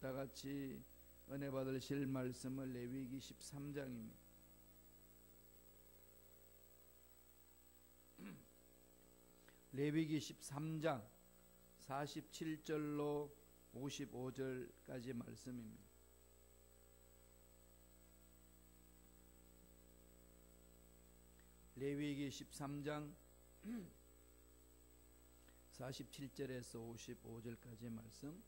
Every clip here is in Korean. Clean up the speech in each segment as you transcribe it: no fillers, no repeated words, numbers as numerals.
다 같이 은혜 받으실 말씀은 레위기 13장입니다. 레위기 13장 47절로 55절까지 말씀입니다. 레위기 13장 47절에서 55절까지 말씀,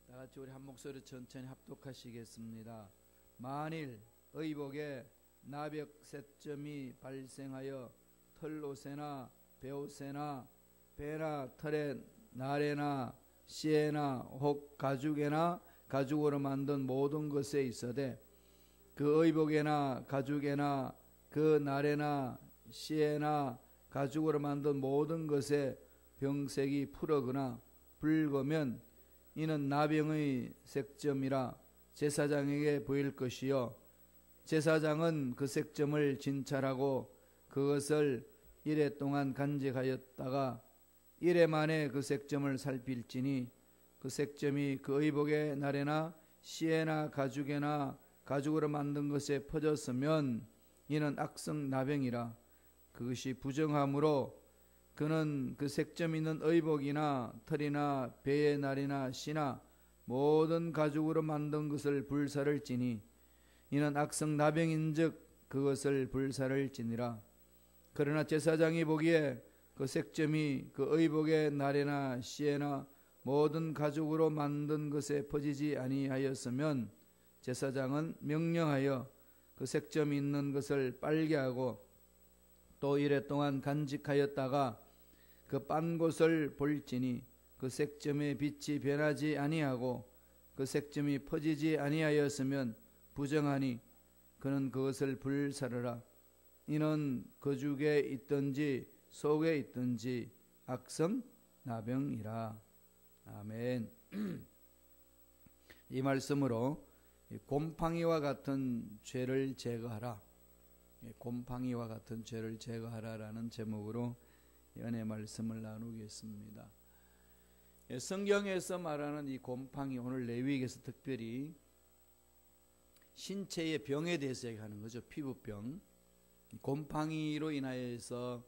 다 같이 우리 한 목소리 천천히 합독하시겠습니다. 만일 의복에 나벽 셋점이 발생하여 털옷에나 베옷에나 배나 털에 나래나 씨에나 혹 가죽에나 가죽으로 만든 모든 것에 있어되 그 의복에나 가죽에나 그 나래나 씨에나 가죽으로 만든 모든 것에 병색이 푸르거나 붉으면 이는 나병의 색점이라 제사장에게 보일 것이요 제사장은 그 색점을 진찰하고 그것을 이래 동안 간직하였다가 이래 만에 그 색점을 살필지니 그 색점이 그 의복의 나래나 씨에나 가죽에나 가죽으로 만든 것에 퍼졌으면 이는 악성 나병이라. 그것이 부정함으로 그는 그 색점 있는 의복이나 털이나 배의 날이나 씨나 모든 가죽으로 만든 것을 불사를 지니 이는 악성 나병인즉 그것을 불사를 지니라. 그러나 제사장이 보기에 그 색점이 그 의복의 날에나 씨에나 모든 가죽으로 만든 것에 퍼지지 아니하였으면 제사장은 명령하여 그 색점이 있는 것을 빨게 하고 또 이래 동안 간직하였다가 그 빤 곳을 볼지니 그 색점의 빛이 변하지 아니하고 그 색점이 퍼지지 아니하였으면 부정하니 그는 그것을 불사르라. 이는 거죽에 있든지 속에 있든지 악성 나병이라. 아멘. 이 말씀으로 곰팡이와 같은 죄를 제거하라, 곰팡이와 같은 죄를 제거하라라는 제목으로 은혜 말씀을 나누겠습니다. 성경에서 말하는 이 곰팡이, 오늘 레위기에서 특별히 신체의 병에 대해서 얘기하는 거죠. 피부병, 곰팡이로 인하여서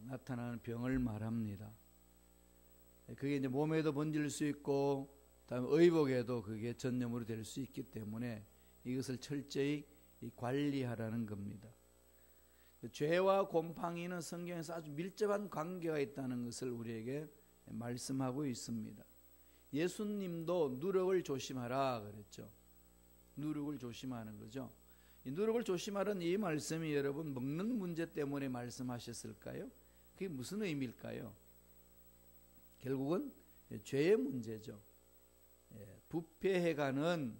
나타나는 병을 말합니다. 그게 이제 몸에도 번질 수 있고 다음에 의복에도 그게 전염으로 될 수 있기 때문에 이것을 철저히 관리하라는 겁니다. 죄와 곰팡이는 성경에서 아주 밀접한 관계가 있다는 것을 우리에게 말씀하고 있습니다. 예수님도 누룩을 조심하라 그랬죠. 누룩을 조심하는 거죠. 이 누룩을 조심하라는 이 말씀이 여러분 먹는 문제 때문에 말씀하셨을까요? 그게 무슨 의미일까요? 결국은 죄의 문제죠. 부패해가는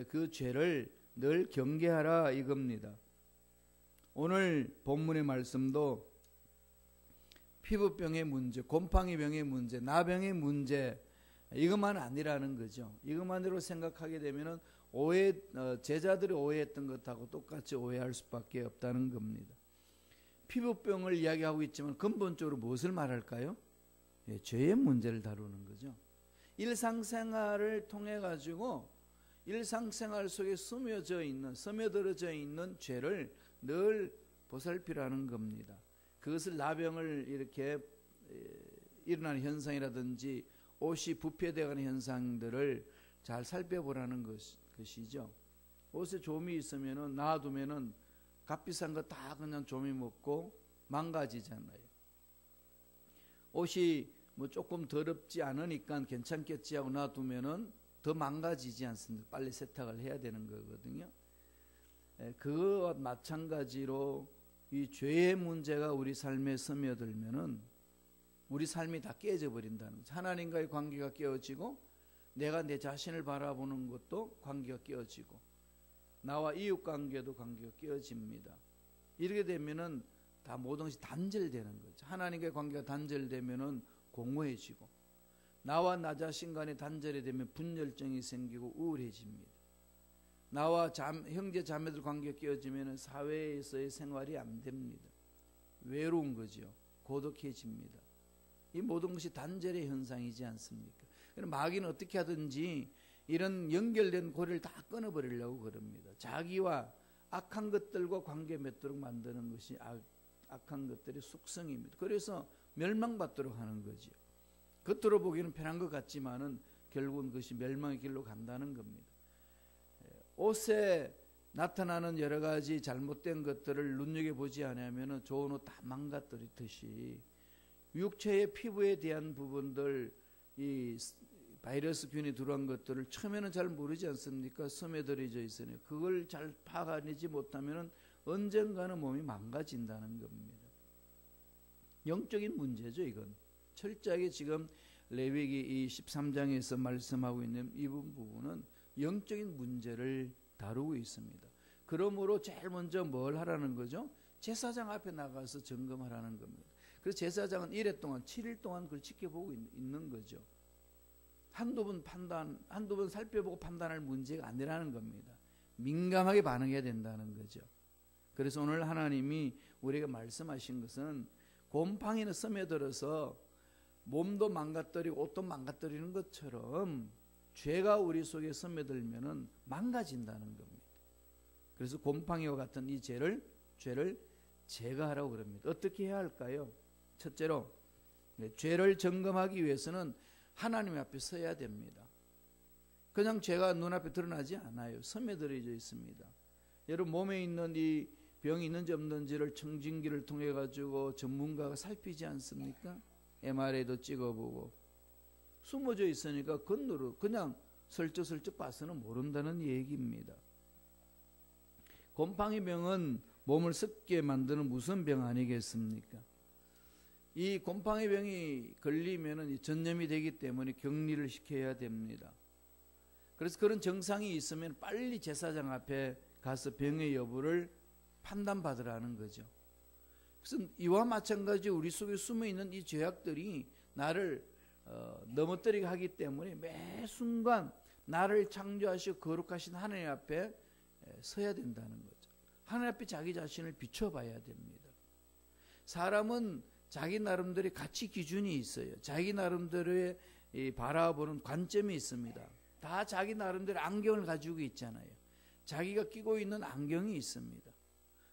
그 죄를 늘 경계하라 이겁니다. 오늘 본문의 말씀도 피부병의 문제, 곰팡이병의 문제, 나병의 문제, 이것만 아니라는 거죠. 이것만으로 생각하게 되면은 제자들이 오해했던 것하고 똑같이 오해할 수밖에 없다는 겁니다. 피부병을 이야기하고 있지만 근본적으로 무엇을 말할까요? 죄의 문제를 다루는 거죠. 일상생활을 통해 가지고 일상생활 속에 스며들어져 있는 죄를 늘 보살피라는 겁니다. 그것을 나병을 이렇게 일어나는 현상이라든지 옷이 부패되어가는 현상들을 잘 살펴보라는 것이죠. 옷에 좀이 있으면은 놔두면은 값비싼 거 다 그냥 좀이 먹고 망가지잖아요. 옷이 뭐 조금 더럽지 않으니까 괜찮겠지 하고 놔두면은 더 망가지지 않습니까? 빨리 세탁을 해야 되는 거거든요. 그와 마찬가지로 이 죄의 문제가 우리 삶에 스며들면은 우리 삶이 다 깨져 버린다는 거죠. 하나님과의 관계가 깨어지고 내가 내 자신을 바라보는 것도 관계가 깨어지고 나와 이웃 관계도 관계가 깨어집니다. 이렇게 되면은 다 모든 것이 단절되는 거죠. 하나님과의 관계가 단절되면은 공허해지고 나와 나 자신 간의 단절이 되면 분열증이 생기고 우울해집니다. 나와 형제 자매들 관계가 깨어지면 사회에서의 생활이 안 됩니다. 외로운 거죠. 고독해집니다. 이 모든 것이 단절의 현상이지 않습니까? 마귀는 어떻게 하든지 이런 연결된 고리를 다 끊어버리려고 그럽니다. 자기와 악한 것들과 관계 맺도록 만드는 것이 악한 것들의 속성입니다. 그래서 멸망받도록 하는 거죠. 겉으로 보기에는 편한 것 같지만은 결국은 그것이 멸망의 길로 간다는 겁니다. 옷에 나타나는 여러 가지 잘못된 것들을 눈여겨보지 않으면 좋은 옷 다 망가뜨리듯이 육체의 피부에 대한 부분들, 이 바이러스균이 들어간 것들을 처음에는 잘 모르지 않습니까? 스며들어져 있으니 그걸 잘 파악하지 못하면 언젠가는 몸이 망가진다는 겁니다. 영적인 문제죠, 이건. 철저하게 지금 레위기 이 13장에서 말씀하고 있는 이 부분은 영적인 문제를 다루고 있습니다. 그러므로 제일 먼저 뭘 하라는 거죠? 제사장 앞에 나가서 점검하라는 겁니다. 그래서 제사장은 1회 동안 7일 동안 그걸 지켜보고 있는 거죠. 한두 번 살펴보고 판단할 문제가 아니라는 겁니다. 민감하게 반응해야 된다는 거죠. 그래서 오늘 하나님이 우리에게 말씀하신 것은 곰팡이는 스며들어서 몸도 망가뜨리고 옷도 망가뜨리는 것처럼 죄가 우리 속에 스며들면은 망가진다는 겁니다. 그래서 곰팡이와 같은 이 죄를 제거하라고 그럽니다. 어떻게 해야 할까요? 첫째로 죄를 점검하기 위해서는 하나님 앞에 서야 됩니다. 그냥 죄가 눈앞에 드러나지 않아요. 스며들어져 있습니다. 여러분 몸에 있는 이 병이 있는지 없는지를 청진기를 통해 가지고 전문가가 살피지 않습니까? MRI도 찍어보고 숨어져 있으니까 건너로 그냥 슬쩍슬쩍 봐서는 모른다는 얘기입니다. 곰팡이병은 몸을 습게 만드는 무슨 병 아니겠습니까? 이 곰팡이병이 걸리면 전염이 되기 때문에 격리를 시켜야 됩니다. 그래서 그런 증상이 있으면 빨리 제사장 앞에 가서 병의 여부를 판단받으라는 거죠. 그래서 이와 마찬가지 우리 속에 숨어있는 이 죄악들이 나를 넘어뜨리게 하기 때문에 매 순간 나를 창조하시고 거룩하신 하나님 앞에 서야 된다는 거죠. 하나님 앞에 자기 자신을 비춰봐야 됩니다. 사람은 자기 나름대로의 가치 기준이 있어요. 자기 나름대로의 바라보는 관점이 있습니다. 다 자기 나름대로 안경을 가지고 있잖아요. 자기가 끼고 있는 안경이 있습니다.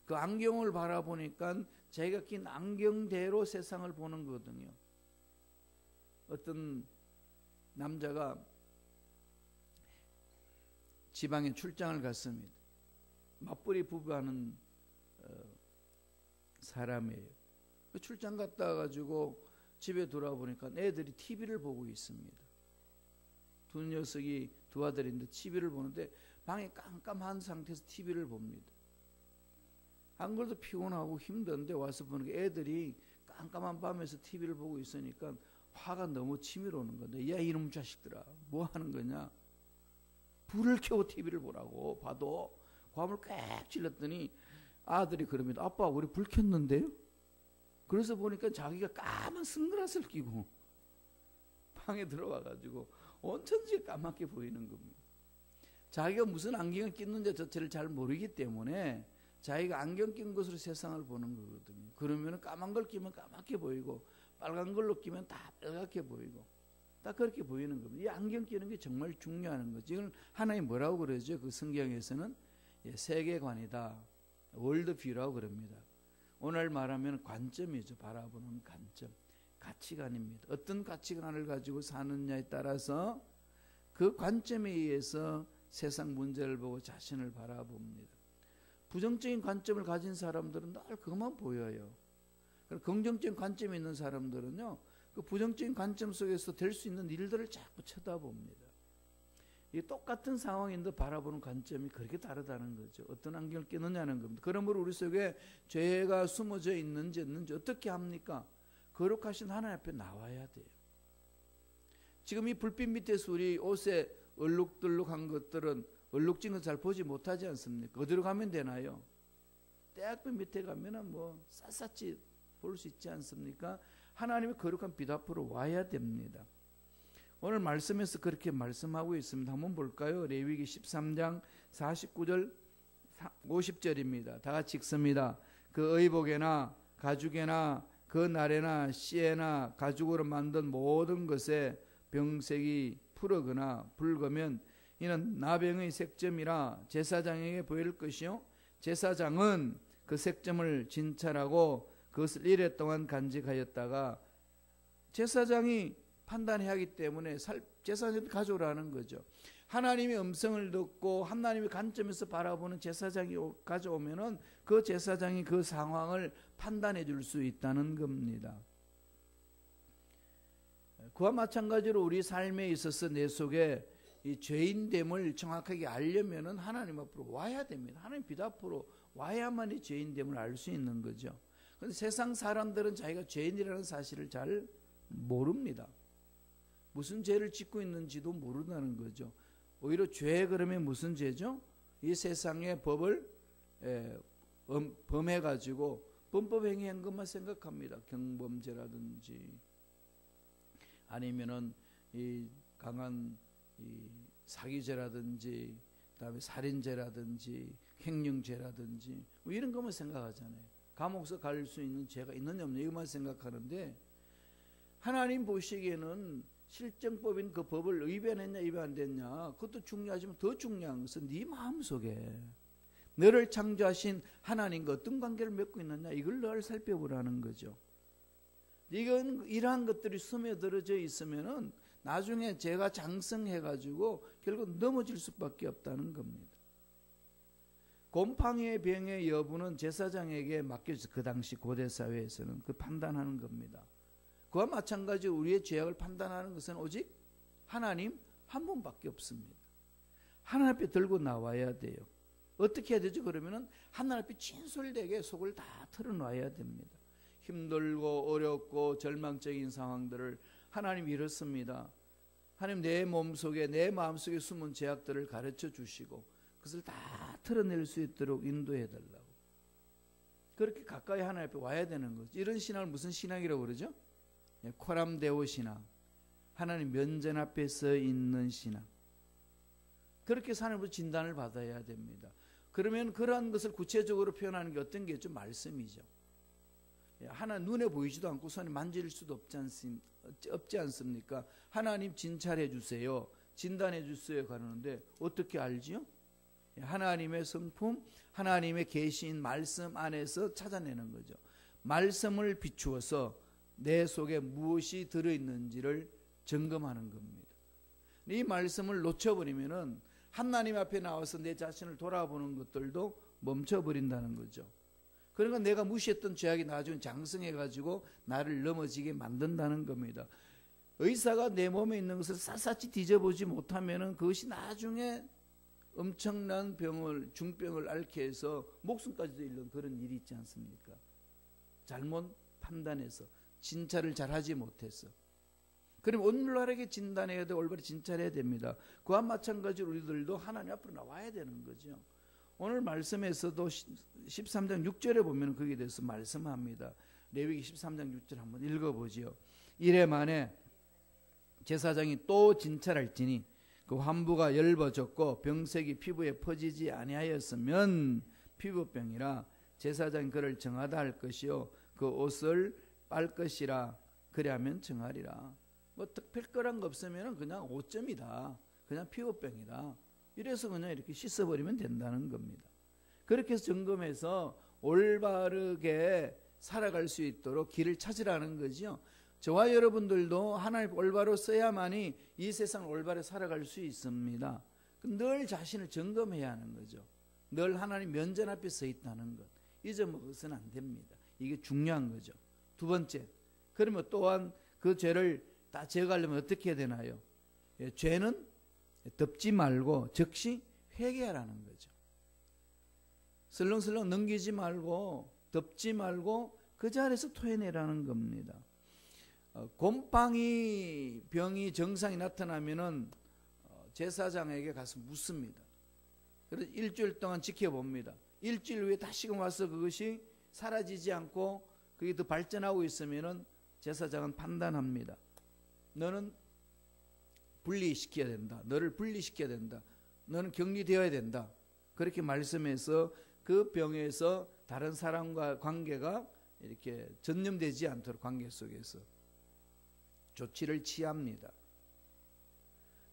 그 안경을 바라보니까 자기가 낀 안경대로 세상을 보는 거거든요. 어떤 남자가 지방에 출장을 갔습니다. 맞벌이 부부하는 사람이에요. 출장 갔다 가지고 집에 돌아보니까 애들이 TV를 보고 있습니다. 두 녀석이 두 아들인데 TV를 보는데 방에 깜깜한 상태에서 TV를 봅니다. 안 그래도 피곤하고 힘든데 와서 보니까 애들이 깜깜한 밤에서 TV를 보고 있으니까 화가 너무 치밀어 오는 건데, 야 이놈 자식들아 뭐 하는 거냐? 불을 켜고 TV를 보라고. 봐도 과물 꽥 찔렀더니 아들이 그럽니다. 아빠 우리 불 켰는데요? 그래서 보니까 자기가 까만 선글라스를 끼고 방에 들어와가지고 온 천지가 까맣게 보이는 겁니다. 자기가 무슨 안경을 끼는지 자체를 잘 모르기 때문에 자기가 안경 낀 것으로 세상을 보는 거거든요. 그러면 까만 걸 끼면 까맣게 보이고 빨간 걸로 끼면 다 빨갛게 보이고 딱 그렇게 보이는 겁니다. 이 안경 끼는 게 정말 중요한 거죠. 이걸 하나님 뭐라고 그러죠? 그 성경에서는 세계관이다. 월드뷰라고 그럽니다. 오늘 말하면 관점이죠. 바라보는 관점. 가치관입니다. 어떤 가치관을 가지고 사느냐에 따라서 그 관점에 의해서 세상 문제를 보고 자신을 바라봅니다. 부정적인 관점을 가진 사람들은 늘 그것만 보여요. 긍정적인 관점이 있는 사람들은요, 그 부정적인 관점 속에서 될 수 있는 일들을 자꾸 쳐다봅니다. 이 똑같은 상황인데 바라보는 관점이 그렇게 다르다는 거죠. 어떤 안경을 끼느냐는 겁니다. 그러므로 우리 속에 죄가 숨어져 있는지 어떻게 합니까? 거룩하신 하나님 앞에 나와야 돼요. 지금 이 불빛 밑에서 우리 옷에 얼룩덜룩한 것들은 얼룩진 건 잘 보지 못하지 않습니까? 어디로 가면 되나요? 떼약볕 밑에 가면은 뭐 샅샅이 볼 수 있지 않습니까? 하나님의 거룩한 빛 앞으로 와야 됩니다. 오늘 말씀에서 그렇게 말씀하고 있습니다. 한번 볼까요? 레위기 13장 49절 50절입니다. 다 같이 읽습니다. 그 의복에나 가죽에나 그 날에나 씨에나 가죽으로 만든 모든 것에 병색이 푸르거나 붉으면 이는 나병의 색점이라 제사장에게 보일 것이요 제사장은 그 색점을 진찰하고 그것을 이래 동안 간직하였다가 제사장이 판단해야 하기 때문에 제사장한테 가져오라는 거죠. 하나님의 음성을 듣고 하나님의 관점에서 바라보는 제사장이 가져오면은 그 제사장이 그 상황을 판단해 줄 수 있다는 겁니다. 그와 마찬가지로 우리 삶에 있어서 내 속에 이 죄인됨을 정확하게 알려면은 하나님 앞으로 와야 됩니다. 하나님 빛 앞으로 와야만 이 죄인됨을 알 수 있는 거죠. 그런데 세상 사람들은 자기가 죄인이라는 사실을 잘 모릅니다. 무슨 죄를 짓고 있는지도 모른다는 거죠. 오히려 죄 그러면 무슨 죄죠? 이 세상의 법을 범해가지고 범법 행위한 것만 생각합니다. 경범죄라든지 아니면은 이 강한 이 사기죄라든지 그다음에 살인죄라든지 횡령죄라든지 뭐 이런 것만 생각하잖아요. 감옥서 갈 수 있는 죄가 있느냐 없느냐 이것만 생각하는데 하나님 보시기에는 실정법인 그 법을 위반했냐 위반 안 됐냐 그것도 중요하지만 더 중요한 것은 네 마음속에 너를 창조하신 하나님과 어떤 관계를 맺고 있느냐 이걸 늘 살펴보라는 거죠. 이건 이러한 것들이 스며들어져 있으면은 나중에 죄가 장성해가지고 결국 넘어질 수밖에 없다는 겁니다. 곰팡이의 병의 여부는 제사장에게 맡겨져서 그 당시 고대 사회에서는 그 판단하는 겁니다. 그와 마찬가지로 우리의 죄악을 판단하는 것은 오직 하나님 한 분밖에 없습니다. 하나님 앞에 들고 나와야 돼요. 어떻게 해야 되죠? 그러면은 하나님 앞에 진솔되게 속을 다 털어놔야 됩니다. 힘들고 어렵고 절망적인 상황들을 하나님 이렇습니다. 하나님 내 몸속에 내 마음속에 숨은 죄악들을 가르쳐 주시고 그것을 다 털어낼 수 있도록 인도해 달라고. 그렇게 가까이 하나님 앞에 와야 되는 거죠. 이런 신앙을 무슨 신앙이라고 그러죠? 코람데오 신앙. 하나님 면전 앞에 서 있는 신앙. 그렇게 하나님으로 진단을 받아야 됩니다. 그러면 그러한 것을 구체적으로 표현하는 게 어떤 게 좀 말씀이죠. 하나 눈에 보이지도 않고 손에 만질 수도 없지 않습니까? 하나님 진찰해 주세요. 진단해 주세요. 가는데 어떻게 알지요? 하나님의 성품, 하나님의 계신 말씀 안에서 찾아내는 거죠. 말씀을 비추어서 내 속에 무엇이 들어있는지를 점검하는 겁니다. 이 말씀을 놓쳐버리면은 하나님 앞에 나와서 내 자신을 돌아보는 것들도 멈춰버린다는 거죠. 그러니까 내가 무시했던 죄악이 나중에 장성해가지고 나를 넘어지게 만든다는 겁니다. 의사가 내 몸에 있는 것을 샅샅이 뒤져보지 못하면은 그것이 나중에 엄청난 중병을 앓게 해서 목숨까지도 잃는 그런 일이 있지 않습니까? 잘못 판단해서 진찰을 잘하지 못해서. 그럼 올바르게 진단해야 돼, 올바르게 진찰해야 됩니다. 그와 마찬가지로 우리들도 하나님 앞으로 나와야 되는 거죠. 오늘 말씀에서도 13장 6절에 보면 거기에 대해서 말씀합니다. 레위기 13장 6절 한번 읽어보지요. 이래 만에 제사장이 또 진찰할지니 그 환부가 엷어졌고 병색이 피부에 퍼지지 아니하였으면 피부병이라 제사장이 그를 정하다 할 것이요 그 옷을 빨 것이라 그리하면 정하리라. 뭐 특별한 거 없으면 그냥 오점이다. 그냥 피부병이다. 이래서 그냥 이렇게 씻어버리면 된다는 겁니다. 그렇게 해서 점검해서 올바르게 살아갈 수 있도록 길을 찾으라는 거죠. 저와 여러분들도 하나님 올바로 써야만이 이 세상을 올바로 살아갈 수 있습니다. 늘 자신을 점검해야 하는 거죠. 늘 하나님 면전 앞에 서 있다는 것. 잊어먹어서는 안 됩니다. 이게 중요한 거죠. 두 번째, 그러면 또한 그 죄를 다 제거하려면 어떻게 해야 되나요? 죄는 덮지 말고 즉시 회개하라는 거죠. 슬렁슬렁 넘기지 말고 덮지 말고 그 자리에서 토해내라는 겁니다. 곰팡이 병이 증상이 나타나면은 제사장에게 가서 묻습니다. 그래서 일주일 동안 지켜봅니다. 일주일 후에 다시금 와서 그것이 사라지지 않고 그게 더 발전하고 있으면은 제사장은 판단합니다. 너는 분리시켜야 된다. 너를 분리시켜야 된다. 너는 격리되어야 된다. 그렇게 말씀해서 그 병에서 다른 사람과 관계가 이렇게 전염되지 않도록 관계 속에서 조치를 취합니다.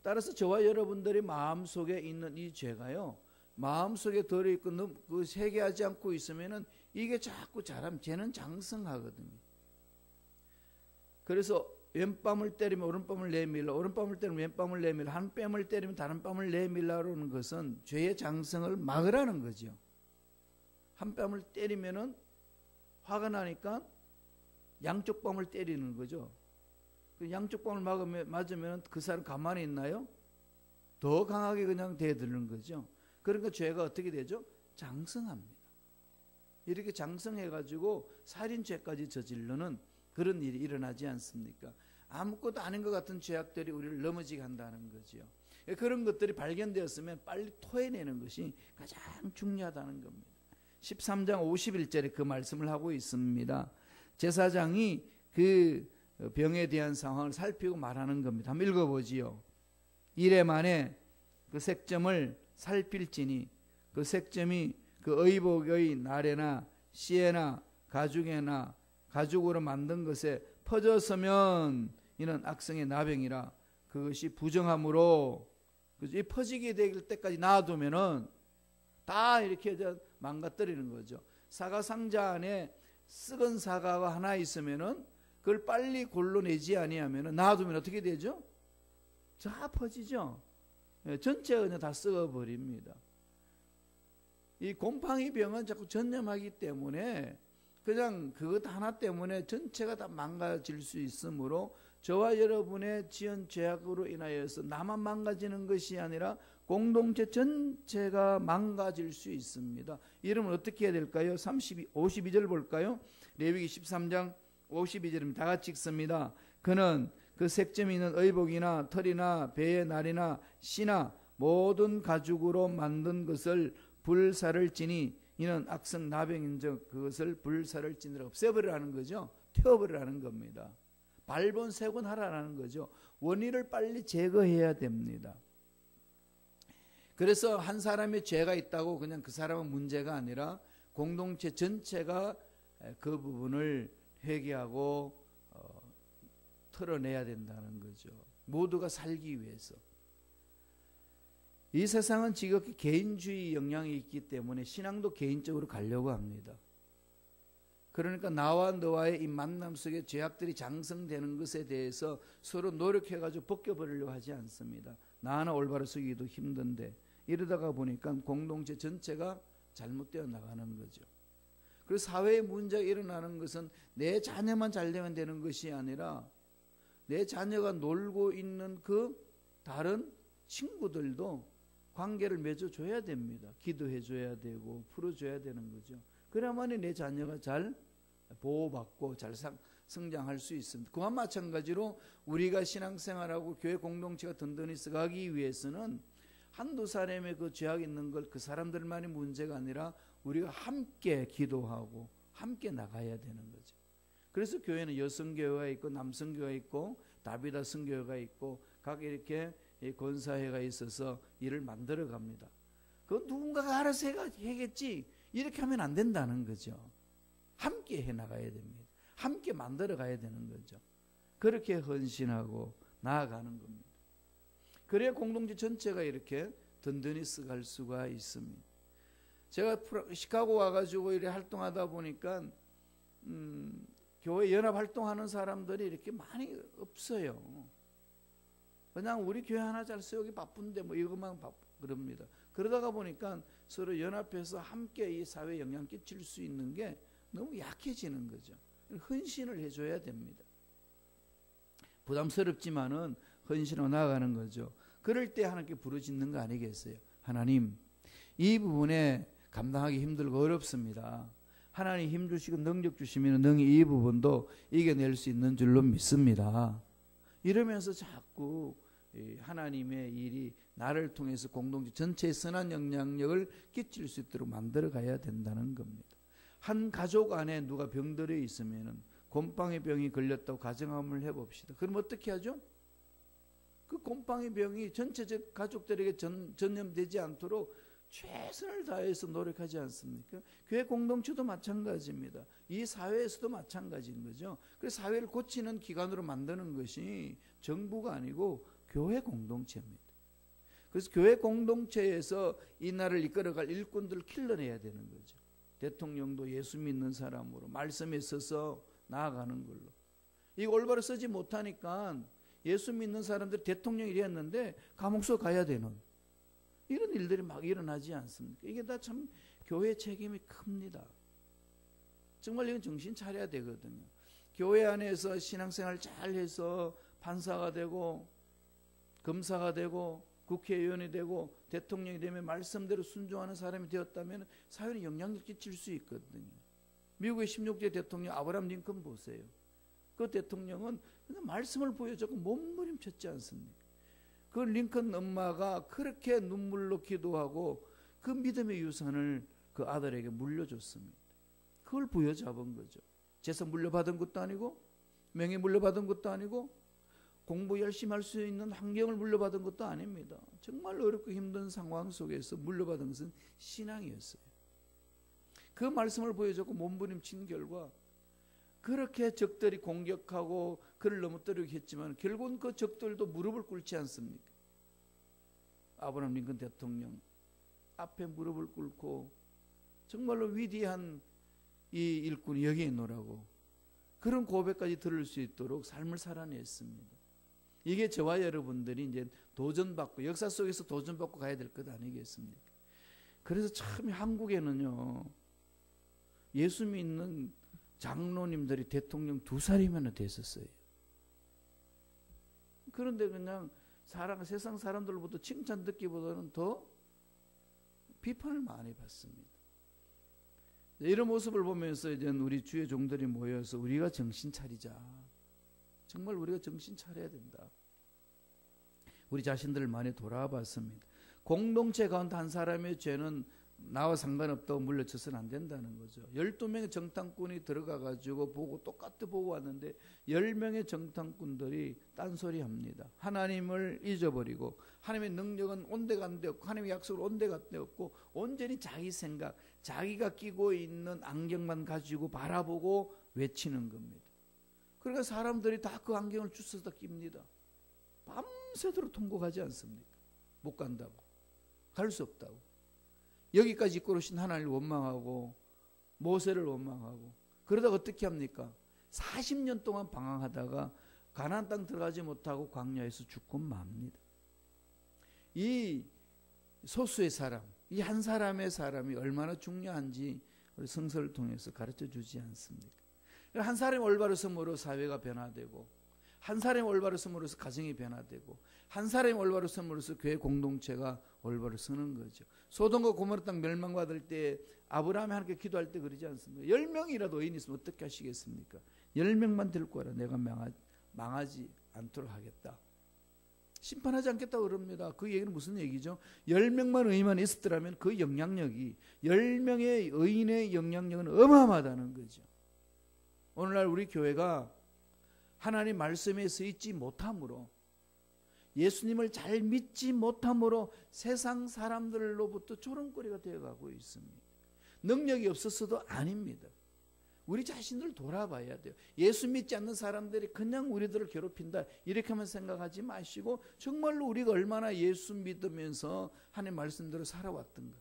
따라서 저와 여러분들이 마음속에 있는 이 죄가요, 마음속에 들어있고 그 회개하지 않고 있으면은 이게 자꾸 자라면 죄는 장성하거든요. 그래서 왼뺨을 때리면 오른뺨을 내밀라, 오른뺨을 때리면 왼뺨을 내밀라, 한 뺨을 때리면 다른 뺨을 내밀라라는 것은 죄의 장성을 막으라는 거죠. 한 뺨을 때리면은 화가 나니까 양쪽 뺨을 때리는 거죠. 양쪽 뺨을 맞으면 그 사람 가만히 있나요? 더 강하게 그냥 대드는 거죠. 그러니까 죄가 어떻게 되죠? 장성합니다. 이렇게 장성해가지고 살인죄까지 저지르는 그런 일이 일어나지 않습니까? 아무것도 아닌 것 같은 죄악들이 우리를 넘어지게 한다는 거죠. 그런 것들이 발견되었으면 빨리 토해내는 것이 가장 중요하다는 겁니다. 13장 51절에 그 말씀을 하고 있습니다. 제사장이 그 병에 대한 상황을 살피고 말하는 겁니다. 한번 읽어보지요. 이래 만에 그 색점을 살필지니 그 색점이 그 의복의 날에나 씨에나 가죽에나 가죽으로 만든 것에 퍼졌으면 이는 악성의 나병이라. 그것이 부정함으로 이 퍼지게 될 때까지 놔두면은 다 이렇게 망가뜨리는 거죠. 사과 상자 안에 썩은 사과가 하나 있으면은 그걸 빨리 골라내지 아니하면은 놔두면 어떻게 되죠? 다 퍼지죠. 전체가 그냥 다 썩어버립니다. 이 곰팡이 병은 자꾸 전염하기 때문에 그냥 그것 하나 때문에 전체가 다 망가질 수 있으므로 저와 여러분의 지은 죄악으로 인하여서 나만 망가지는 것이 아니라 공동체 전체가 망가질 수 있습니다. 이러면 어떻게 해야 될까요? 52절 볼까요? 레위기 13장 52절입니다. 다 같이 읽습니다. 그는 그 색점이 있는 의복이나 털이나 배의 날이나 씨나 모든 가죽으로 만든 것을 불사를 지니 이는 악성 나병인즉 그것을 불사를 지니라. 없애버리라는 거죠. 태워버리라는 겁니다. 발본색원하라는 거죠. 원인을 빨리 제거해야 됩니다. 그래서 한 사람의 죄가 있다고 그냥 그 사람은 문제가 아니라 공동체 전체가 그 부분을 회개하고 털어내야 된다는 거죠. 모두가 살기 위해서. 이 세상은 지극히 개인주의 영향이 있기 때문에 신앙도 개인적으로 가려고 합니다. 그러니까 나와 너와의 이 만남 속에 죄악들이 장성되는 것에 대해서 서로 노력해가지고 벗겨버리려고 하지 않습니다. 나 하나 올바로 서기도 힘든데 이러다가 보니까 공동체 전체가 잘못되어 나가는 거죠. 그리고 사회의 문제가 일어나는 것은 내 자녀만 잘 되면 되는 것이 아니라 내 자녀가 놀고 있는 그 다른 친구들도 관계를 맺어줘야 됩니다. 기도해줘야 되고 풀어줘야 되는 거죠. 그래야만이 내 자녀가 잘 보호받고 잘 성장할 수 있습니다. 그와 마찬가지로 우리가 신앙생활하고 교회 공동체가 든든히 서가기 위해서는 한두 사람의 그 죄악 있는 걸 그 사람들만이 문제가 아니라 우리가 함께 기도하고 함께 나가야 되는 거죠. 그래서 교회는 여성교회가 있고 남성교회가 있고 다비다 성교회가 있고 각 이렇게 권사회가 있어서 일을 만들어 갑니다. 그건 누군가가 알아서 해겠지 이렇게 하면 안 된다는 거죠. 함께 해나가야 됩니다. 함께 만들어 가야 되는 거죠. 그렇게 헌신하고 나아가는 겁니다. 그래야 공동체 전체가 이렇게 든든히 쓰갈 수가 있습니다. 제가 시카고 와가지고 이렇게 활동하다 보니까 교회 연합 활동하는 사람들이 이렇게 많이 없어요. 그냥 우리 교회 하나 잘 세우기 바쁜데 뭐 이것만 그럽니다. 그러다가 보니까 서로 연합해서 함께 이 사회에 영향 끼칠 수 있는 게 너무 약해지는 거죠. 헌신을 해줘야 됩니다. 부담스럽지만은 헌신으로 나아가는 거죠. 그럴 때 하나님께 부르짖는 거 아니겠어요? 하나님, 이 부분에 감당하기 힘들고 어렵습니다. 하나님 힘 주시고 능력 주시면 능히 이 부분도 이겨낼 수 있는 줄로 믿습니다. 이러면서 자꾸 하나님의 일이 나를 통해서 공동체 전체에 선한 영향력을 끼칠 수 있도록 만들어 가야 된다는 겁니다. 한 가족 안에 누가 병들어 있으면 곰팡이 병이 걸렸다고 가정함을 해봅시다. 그럼 어떻게 하죠? 그 곰팡이 병이 전체적 가족들에게 전염되지 않도록 최선을 다해서 노력하지 않습니까? 교회 공동체도 마찬가지입니다. 이 사회에서도 마찬가지인 거죠. 그래서 사회를 고치는 기관으로 만드는 것이 정부가 아니고 교회 공동체입니다. 그래서 교회 공동체에서 이 나라를 이끌어갈 일꾼들을 길러내야 되는 거죠. 대통령도 예수 믿는 사람으로 말씀에 서서 나아가는 걸로. 이거 올바로 쓰지 못하니까 예수 믿는 사람들 대통령이 되었는데 감옥소 가야 되는 이런 일들이 막 일어나지 않습니까? 이게 다 참 교회 책임이 큽니다. 정말 이건 정신 차려야 되거든요. 교회 안에서 신앙생활 잘해서 판사가 되고 검사가 되고 국회의원이 되고 대통령이 되면 말씀대로 순종하는 사람이 되었다면 사회에 영향력 끼칠 수 있거든요. 미국의 16대 대통령 아브라함 링컨 보세요. 그 대통령은 그냥 말씀을 보여줬고 몸부림쳤지 않습니까? 그 링컨 엄마가 그렇게 눈물로 기도하고 그 믿음의 유산을 그 아들에게 물려줬습니다. 그걸 부여잡은 거죠. 재산 물려받은 것도 아니고 명예 물려받은 것도 아니고 공부 열심히 할 수 있는 환경을 물려받은 것도 아닙니다. 정말 어렵고 힘든 상황 속에서 물려받은 것은 신앙이었어요. 그 말씀을 보여줬고 몸부림친 결과 그렇게 적들이 공격하고 그를 넘어뜨리게 했지만 결국은 그 적들도 무릎을 꿇지 않습니까? 아브라함 링컨 대통령 앞에 무릎을 꿇고 정말로 위대한 이 일꾼이 여기에 있노라고 그런 고백까지 들을 수 있도록 삶을 살아냈습니다. 이게 저와 여러분들이 이제 도전받고 역사 속에서 도전받고 가야 될 것 아니겠습니까? 그래서 참 한국에는요 예수 믿는 장로님들이 대통령 2살이면 됐었어요. 그런데 그냥 세상 사람들로부터 칭찬 듣기보다는 더 비판을 많이 받습니다. 이런 모습을 보면서 이제 우리 주의 종들이 모여서 우리가 정신 차리자. 정말 우리가 정신 차려야 된다. 우리 자신들을 많이 돌아봤습니다. 공동체 가운데 한 사람의 죄는 나와 상관없다고 물려쳐서는 안 된다는 거죠. 12명의 정탐꾼이 들어가가지고 똑같이 보고 왔는데 10명의 정탐꾼들이 딴소리 합니다. 하나님을 잊어버리고 하나님의 능력은 온데간데 없고 하나님의 약속을 온데간데 없고 온전히 자기 생각, 자기가 끼고 있는 안경만 가지고 바라보고 외치는 겁니다. 그러니까 사람들이 다 그 안경을 주워서 낍니다. 밤새도록 통곡하지 않습니까? 못 간다고. 갈 수 없다고. 여기까지 이끌으신 하나님을 원망하고 모세를 원망하고 그러다가 어떻게 합니까? 40년 동안 방황하다가 가나안 땅 들어가지 못하고 광야에서 죽고 맙니다. 이 소수의 사람, 이 한 사람의 사람이 얼마나 중요한지 우리 성서를 통해서 가르쳐 주지 않습니까? 한 사람이 올바로 섬으로 사회가 변화되고 한 사람이 올바로 섬으로서 가정이 변화되고 한 사람이 올바로 섬으로서 교회 공동체가 올바로 서는 거죠. 소돔과 고모라 땅 멸망받을 때 아브라함이 하나님께 기도할 때 그러지 않습니까? 10명이라도 의인이 있으면 어떻게 하시겠습니까? 10명만 데리고 와라. 내가 망하지 않도록 하겠다. 심판하지 않겠다고 그럽니다. 그 얘기는 무슨 얘기죠? 10명만 의인만 있었더라면 그 영향력이 10명의 의인의 영향력은 어마어마하다는 거죠. 오늘날 우리 교회가 하나님 말씀에 서 있지 못함으로 예수님을 잘 믿지 못함으로 세상 사람들로부터 조롱거리가 되어가고 있습니다. 능력이 없어서도 아닙니다. 우리 자신을 돌아봐야 돼요. 예수 믿지 않는 사람들이 그냥 우리들을 괴롭힌다 이렇게만 생각하지 마시고 정말로 우리가 얼마나 예수 믿으면서 하나님 말씀대로 살아왔던가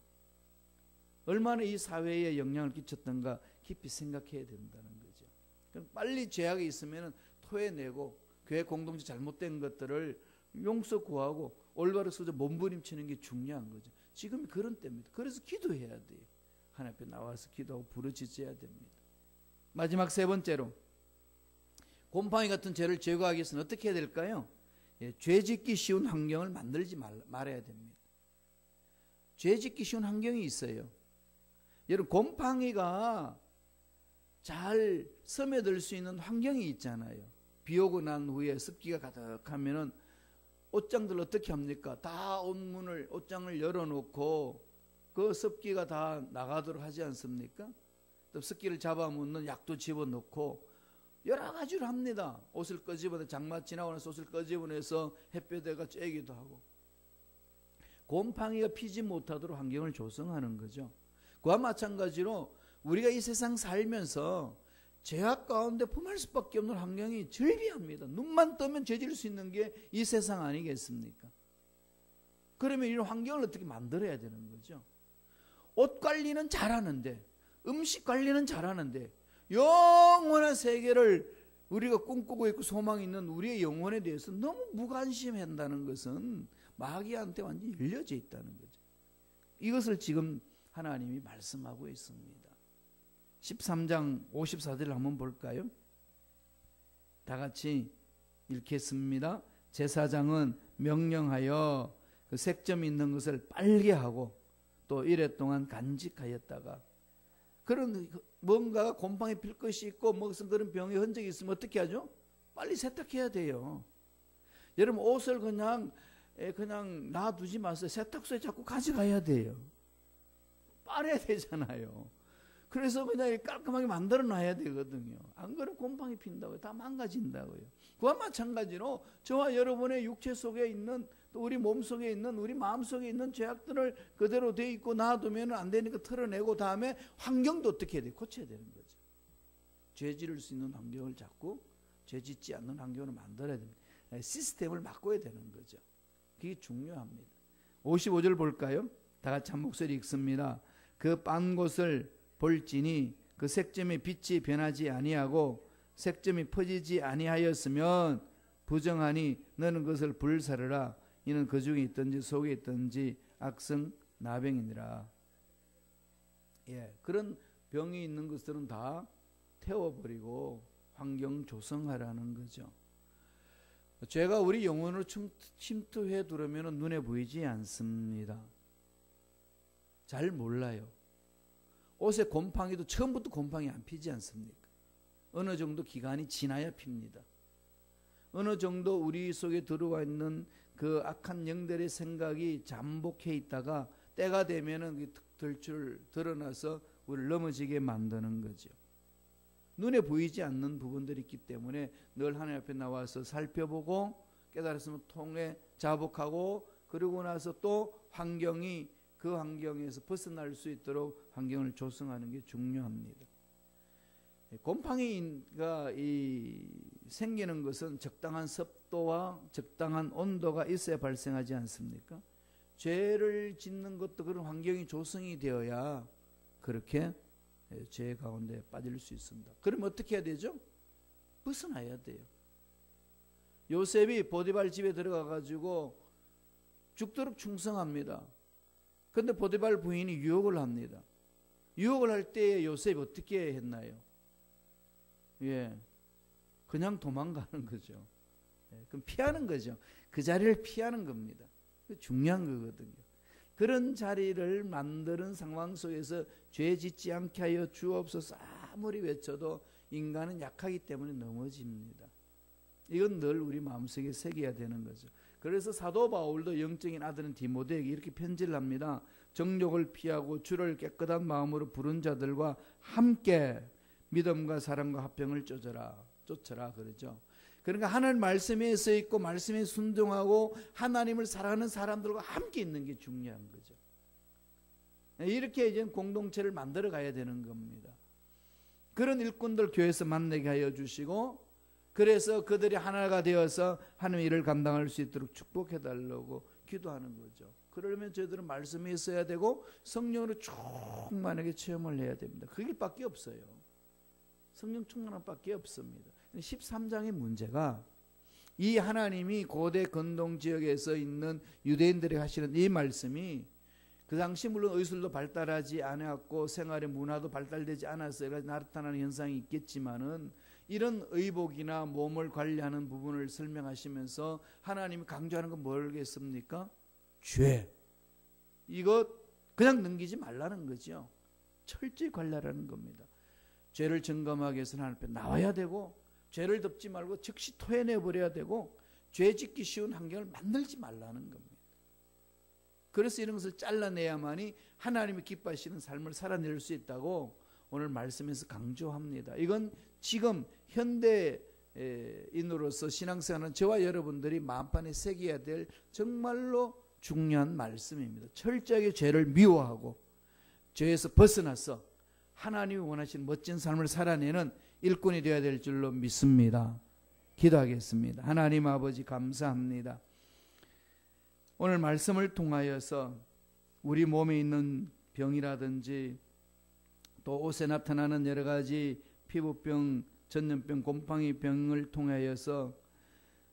얼마나 이 사회에 영향을 끼쳤던가 깊이 생각해야 된다는 거죠. 그럼 빨리 죄악이 있으면 토해내고 교회 공동체 잘못된 것들을 용서 구하고 올바로 서서 몸부림치는 게 중요한 거죠. 지금 그런 때입니다. 그래서 기도해야 돼요. 하나님 앞에 나와서 기도하고 부르짖어야 됩니다. 마지막 세 번째로 곰팡이 같은 죄를 제거하기 위해서는 어떻게 해야 될까요? 죄 짓기 쉬운 환경을 만들지 말아야 됩니다. 죄 짓기 쉬운 환경이 있어요. 여러분 곰팡이가 잘 스며들 수 있는 환경이 있잖아요. 비 오고 난 후에 습기가 가득하면은 옷장들 어떻게 합니까? 다 옷장을 열어놓고 그 습기가 다 나가도록 하지 않습니까? 또 습기를 잡아먹는 약도 집어넣고 여러 가지로 합니다. 옷을 끄집어내 장마 지나고 나서 옷을 끄집어내서 햇볕에가 쬐기도 하고 곰팡이가 피지 못하도록 환경을 조성하는 거죠. 그와 마찬가지로 우리가 이 세상 살면서 죄악 가운데 범할 수밖에 없는 환경이 절비합니다. 눈만 뜨면 죄질 수 있는 게 이 세상 아니겠습니까? 그러면 이런 환경을 어떻게 만들어야 되는 거죠? 옷 관리는 잘하는데, 음식 관리는 잘하는데, 영원한 세계를 우리가 꿈꾸고 있고 소망이 있는 우리의 영혼에 대해서 너무 무관심한다는 것은 마귀한테 완전히 열려져 있다는 거죠. 이것을 지금 하나님이 말씀하고 있습니다. 13장 54절을 한번 볼까요? 다 같이 읽겠습니다. 제사장은 명령하여 그 색점 있는 것을 빨게 하고 또 이래 동안 간직하였다가, 그런 뭔가가 곰팡이 필 것이 있고 무슨 그런 병의 흔적이 있으면 어떻게 하죠? 빨리 세탁해야 돼요. 여러분, 옷을 그냥 놔두지 마세요. 세탁소에 자꾸 가져가야 돼요. 빨아야 되잖아요. 그래서 그냥 깔끔하게 만들어 놔야 되거든요. 안 그러면 곰팡이 핀다고요. 다 망가진다고요. 그와 마찬가지로 저와 여러분의 육체 속에 있는, 또 우리 몸 속에 있는, 우리 마음 속에 있는 죄악들을 그대로 돼 있고 놔두면 안 되니까 털어내고, 다음에 환경도 어떻게 해야 돼요? 고쳐야 되는 거죠. 죄 지을 수 있는 환경을 자꾸 죄 짓지 않는 환경을 만들어야 됩니다. 시스템을 바꿔야 되는 거죠. 그게 중요합니다. 55절 볼까요? 다 같이 한 목소리 읽습니다. 그 빤 곳을 볼지니 그 색점의 빛이 변하지 아니하고 색점이 퍼지지 아니하였으면 부정하니 너는 그것을 불사르라. 이는 그 중에 있든지 속에 있든지 악성 나병이니라. 예, 그런 병이 있는 것들은 다 태워버리고 환경 조성하라는 거죠. 죄가 우리 영혼으로 침투해 들어오면 눈에 보이지 않습니다. 잘 몰라요. 옷에 곰팡이도 처음부터 곰팡이 안 피지 않습니까? 어느 정도 기간이 지나야 핍니다. 어느 정도 우리 속에 들어와 있는 그 악한 영들의 생각이 잠복해 있다가 때가 되면은 드러나서 우리를 넘어지게 만드는 거죠. 눈에 보이지 않는 부분들이 있기 때문에 늘 하나님 앞에 나와서 살펴보고 깨달았으면 통해 자복하고, 그러고 나서 또 그 환경에서 벗어날 수 있도록 환경을 조성하는 게 중요합니다. 곰팡이가 생기는 것은 적당한 습도와 적당한 온도가 있어야 발생하지 않습니까? 죄를 짓는 것도 그런 환경이 조성이 되어야 그렇게 죄 가운데 빠질 수 있습니다. 그럼 어떻게 해야 되죠? 벗어나야 돼요. 요셉이 보디발 집에 들어가 가지고 죽도록 충성합니다. 그런데 보디발 부인이 유혹을 합니다. 유혹을 할 때 요셉이 어떻게 했나요? 예, 그냥 도망가는 거죠. 예, 그럼 피하는 거죠. 그 자리를 피하는 겁니다. 중요한 거거든요. 그런 자리를 만드는 상황 속에서 죄 짓지 않게 하여 주옵소서 아무리 외쳐도 인간은 약하기 때문에 넘어집니다. 이건 늘 우리 마음속에 새겨야 되는 거죠. 그래서 사도 바울도 영적인 아들은 디모데에게 이렇게 편지를 합니다. 정욕을 피하고 주를 깨끗한 마음으로 부른 자들과 함께 믿음과 사랑과 화평을 쫓아라 그러죠. 그러니까 하나님 말씀에 서 있고 말씀에 순종하고 하나님을 사랑하는 사람들과 함께 있는 게 중요한 거죠. 이렇게 이제 공동체를 만들어 가야 되는 겁니다. 그런 일꾼들 교회에서 만나게 하여 주시고, 그래서 그들이 하나가 되어서 하나님의 일을 감당할 수 있도록 축복해 달라고 기도하는 거죠. 그러면 저희들은 말씀에 있어야 되고 성령으로 충만하게 체험을 해야 됩니다. 그 길밖에 없어요. 성령 충만한 밖에 없습니다. 13장의 문제가 이 하나님이 고대 근동 지역에서 있는 유대인들이 하시는 이 말씀이 그 당시 물론 의술도 발달하지 않았고 생활의 문화도 발달되지 않았어요. 나타나는 현상이 있겠지만은 이런 의복이나 몸을 관리하는 부분을 설명하시면서 하나님이 강조하는 건 뭐겠습니까? 죄. 이거 그냥 넘기지 말라는 거죠. 철저히 관리하라는 겁니다. 죄를 점검하기 위해서는 하나님 앞에 나와야 되고, 죄를 덮지 말고 즉시 토해내버려야 되고, 죄 짓기 쉬운 환경을 만들지 말라는 겁니다. 그래서 이런 것을 잘라내야만이 하나님이 기뻐하시는 삶을 살아낼 수 있다고 오늘 말씀에서 강조합니다. 이건 지금 현대인으로서 신앙생활은 저와 여러분들이 마음판에 새겨야 될 정말로 중요한 말씀입니다. 철저하게 죄를 미워하고 죄에서 벗어나서 하나님이 원하시는 멋진 삶을 살아내는 일꾼이 되어야 될 줄로 믿습니다. 기도하겠습니다. 하나님 아버지 감사합니다. 오늘 말씀을 통하여서 우리 몸에 있는 병이라든지 또 옷에 나타나는 여러 가지 피부병, 전염병, 곰팡이병을 통하여서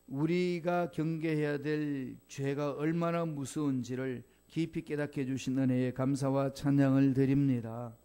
우리가 경계해야 될 죄가 얼마나 무서운지를 깊이 깨닫게 해주신 은혜에 감사와 찬양을 드립니다.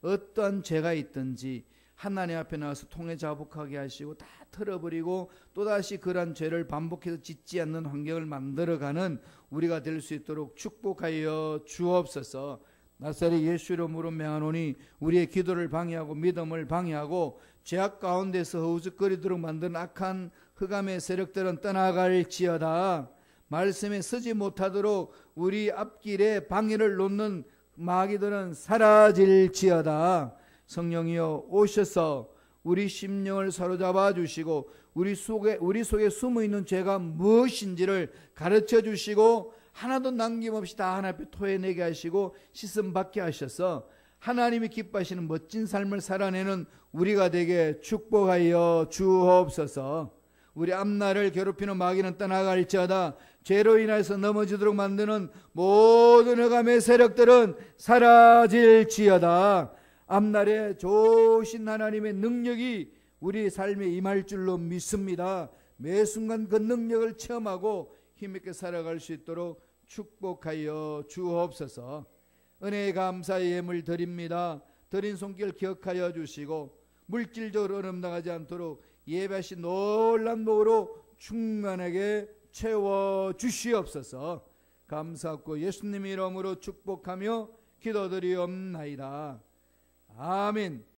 어떠한 죄가 있든지 하나님 앞에 나와서 통해 자복하게 하시고 다 털어버리고 또다시 그러한 죄를 반복해서 짓지 않는 환경을 만들어가는 우리가 될 수 있도록 축복하여 주옵소서. 나사렛 예수 이름으로 명하노니 우리의 기도를 방해하고 믿음을 방해하고 죄악 가운데서 허우적거리도록 만든 악한 흑암의 세력들은 떠나갈지어다. 말씀에 서지 못하도록 우리 앞길에 방해를 놓는 마귀들은 사라질지어다. 성령이여 오셔서 우리 심령을 사로잡아 주시고 우리 속에 숨어있는 죄가 무엇인지를 가르쳐 주시고 하나도 남김없이 다 하나님 앞에 토해내게 하시고 씻음 받게 하셔서 하나님이 기뻐하시는 멋진 삶을 살아내는 우리가 되게 축복하여 주옵소서. 우리 앞날을 괴롭히는 마귀는 떠나갈지어다. 죄로 인해서 넘어지도록 만드는 모든 흑암의 세력들은 사라질지어다. 앞날에 좋으신 하나님의 능력이 우리 삶에 임할 줄로 믿습니다. 매 순간 그 능력을 체험하고 힘있게 살아갈 수 있도록 축복하여 주옵소서. 은혜의 감사의 예물 드립니다. 드린 손길 기억하여 주시고 물질적으로 어긋나가지 않도록 예배하신 놀란 복으로 충만하게 채워 주시옵소서. 감사하고 예수님 이름으로 축복하며 기도드리옵나이다. 아멘.